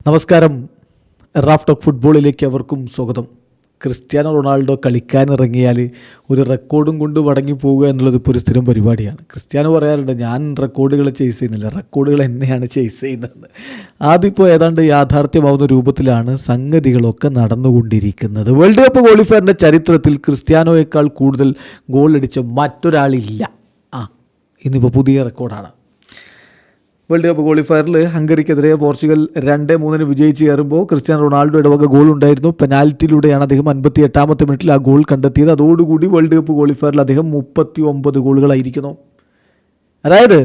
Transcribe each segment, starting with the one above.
നമസ്കാരം. Raf talk ഫുട്ബോളിലേക്ക് അവർക്കും സ്വാഗതം. ക്രിസ്ത്യാനോ റൊണാൾഡോ കളിക്കാനിറങ്ങിയാൽ ഒരു റെക്കോർഡും കൊണ്ട് മടങ്ങി പോവുക എന്നുള്ളത് ഇപ്പോൾ ഒരു സ്ഥിരം പരിപാടിയാണ്. ക്രിസ്ത്യാനോ പറയാറുണ്ട്, ഞാൻ റെക്കോർഡുകൾ ചേസ് ചെയ്യുന്നില്ല, റെക്കോർഡുകൾ എന്നെയാണ് ചേസ് ചെയ്യുന്നത്. അതിപ്പോൾ ഏതാണ്ട് യാഥാർത്ഥ്യമാവുന്ന രൂപത്തിലാണ് സംഗതികളൊക്കെ നടന്നുകൊണ്ടിരിക്കുന്നത്. വേൾഡ് കപ്പ് ക്വാളിഫയറിൻ്റെ ചരിത്രത്തിൽ ക്രിസ്ത്യാനോയേക്കാൾ കൂടുതൽ ഗോളടിച്ച മറ്റൊരാളില്ല. ഇന്നിപ്പോൾ പുതിയ റെക്കോർഡാണ്. വേൾഡ് കപ്പ് ക്വാളിഫയറിൽ ഹംഗറിക്കെതിരെ പോർച്ചുഗൽ 2-3 വിജയിച്ച് കയറുമ്പോൾ ക്രിസ്ത്യാനോ റൊണാൾഡോ ഇടവക ഗോൾ ഉണ്ടായിരുന്നു. പെനാൽറ്റിയിലൂടെയാണ് അദ്ദേഹം 58-ാമത്തെ മിനിറ്റിൽ ആ ഗോൾ കണ്ടെത്തിയത്. അതോടുകൂടി വേൾഡ് കപ്പ് ക്വാളിഫയറിൽ അദ്ദേഹം 39 ഗോളുകളായിരിക്കുന്നു. അതായത്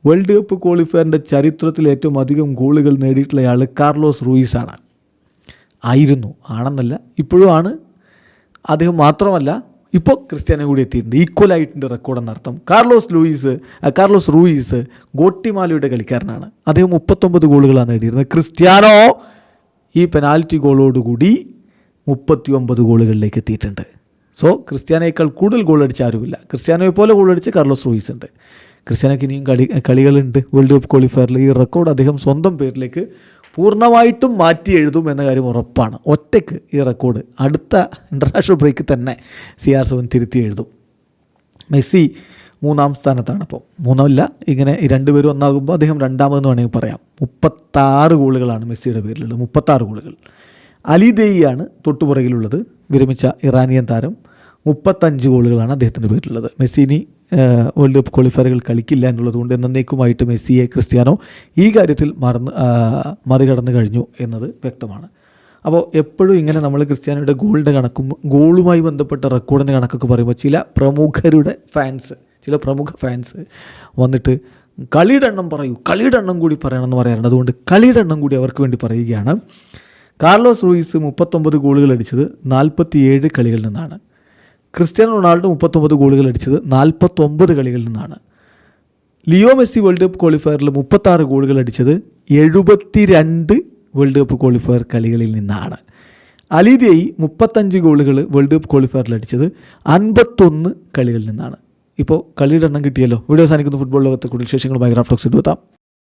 വേൾഡ് കപ്പ് ക്വാളിഫയറിൻ്റെ ചരിത്രത്തിൽ ഏറ്റവും അധികം ഗോളുകൾ നേടിയിട്ടുള്ളയാൾ കാർലോസ് റൂയിസാണ്. ആണെന്നല്ല, ഇപ്പോഴും ആണ്. അദ്ദേഹം മാത്രമല്ല, ഇപ്പോൾ ക്രിസ്ത്യാനോ കൂടി എത്തിയിട്ടുണ്ട്. ഈക്വലായിട്ടുണ്ട് റെക്കോർഡ് എന്നർത്ഥം. കാർലോസ് റൂയിസ് ഗോട്ടിമാലയുടെ കളിക്കാരനാണ്. അദ്ദേഹം 39 ഗോളുകളാണ് നേടിയിരുന്നത്. ക്രിസ്ത്യാനോ ഈ പെനാൽറ്റി ഗോളോടുകൂടി 39 ഗോളുകളിലേക്ക് എത്തിയിട്ടുണ്ട്. സോ ക്രിസ്ത്യാനോയേക്കാൾ കൂടുതൽ ഗോളടിച്ച ആരുമില്ല. ക്രിസ്ത്യാനോയെ പോലെ ഗോളടിച്ച് കാർലോസ് റൂയിസ് ഉണ്ട്. ക്രിസ്ത്യാനോയ്ക്ക് ഇനിയും കളികളുണ്ട് വേൾഡ് കപ്പ് ക്വാളിഫയറിൽ. ഈ റെക്കോർഡ് അദ്ദേഹം സ്വന്തം പേരിലേക്ക് പൂർണ്ണമായിട്ടും മാറ്റി എഴുതും എന്ന കാര്യം ഉറപ്പാണ്. ഒറ്റയ്ക്ക് ഈ റെക്കോർഡ് അടുത്ത ഇൻ്റർനാഷണൽ ബ്രേക്ക് തന്നെ CR7 തിരുത്തി എഴുതും. മെസ്സി 3-ാം സ്ഥാനത്താണ്. അപ്പോൾ 3-അല്ല, ഇങ്ങനെ ഈ രണ്ടുപേരും ഒന്നാകുമ്പോൾ അദ്ദേഹം 2-ാമതെന്ന് വേണമെങ്കിൽ പറയാം. 36 ഗോളുകളാണ് മെസ്സിയുടെ പേരിലുള്ളത്. 36 ഗോളുകൾ. അലി ദേയിയാണ് തൊട്ടുപുറകിലുള്ളത്, വിരമിച്ച ഇറാനിയൻ താരം. 35 ഗോളുകളാണ് അദ്ദേഹത്തിൻ്റെ പേരിലുള്ളത്. മെസ്സിനി വേൾഡ് കപ്പ് ക്വാളിഫയറുകൾ കളിക്കില്ല എന്നുള്ളതുകൊണ്ട് എന്നേക്കുമായിട്ട് മെസ്സിയെ ക്രിസ്ത്യാനോ ഈ കാര്യത്തിൽ മറികടന്നു കഴിഞ്ഞു എന്നത് വ്യക്തമാണ്. അപ്പോൾ എപ്പോഴും ഇങ്ങനെ നമ്മൾ ക്രിസ്ത്യാനോയുടെ ഗോളിൻ്റെ കണക്കും ഗോളുമായി ബന്ധപ്പെട്ട റെക്കോർഡിൻ്റെ കണക്കൊക്കെ പറയുമ്പോൾ ചില പ്രമുഖ ഫാൻസ് വന്നിട്ട് കളിയുടെ എണ്ണം കൂടി പറയണമെന്ന് പറയാറുണ്ട്. അതുകൊണ്ട് കളിയുടെ എണ്ണം കൂടി അവർക്ക് വേണ്ടി പറയുകയാണ്. കാർലോസ് റൂയിസ് 39 ഗോളുകൾ അടിച്ചത് 47 കളികളിൽ നിന്നാണ്. ക്രിസ്ത്യാനോ റൊണാൾഡോ 39 ഗോളുകൾ അടിച്ചത് 49 കളികളിൽ നിന്നാണ്. ലിയോ മെസ്സി വേൾഡ് കപ്പ് ക്വാളിഫയറിൽ 36 ഗോളുകൾ അടിച്ചത് 72 വേൾഡ് കപ്പ് ക്വാളിഫയർ കളികളിൽ നിന്നാണ്. അലി ദേയി 35 ഗോളുകൾ വേൾഡ് കപ്പ് ക്വാളിഫയറിൽ അടിച്ചത് 51 കളികളിൽ നിന്നാണ്. ഇപ്പോൾ കളിയുടെ എണ്ണം കിട്ടിയല്ലോ. വീഡിയോ അവസാനിക്കുന്ന ഫുട്ബോൾ ലോകത്തെ കൂടുതൽ വിശേഷങ്ങളുമായി റാഫ് ടോക്സ് എത്താം.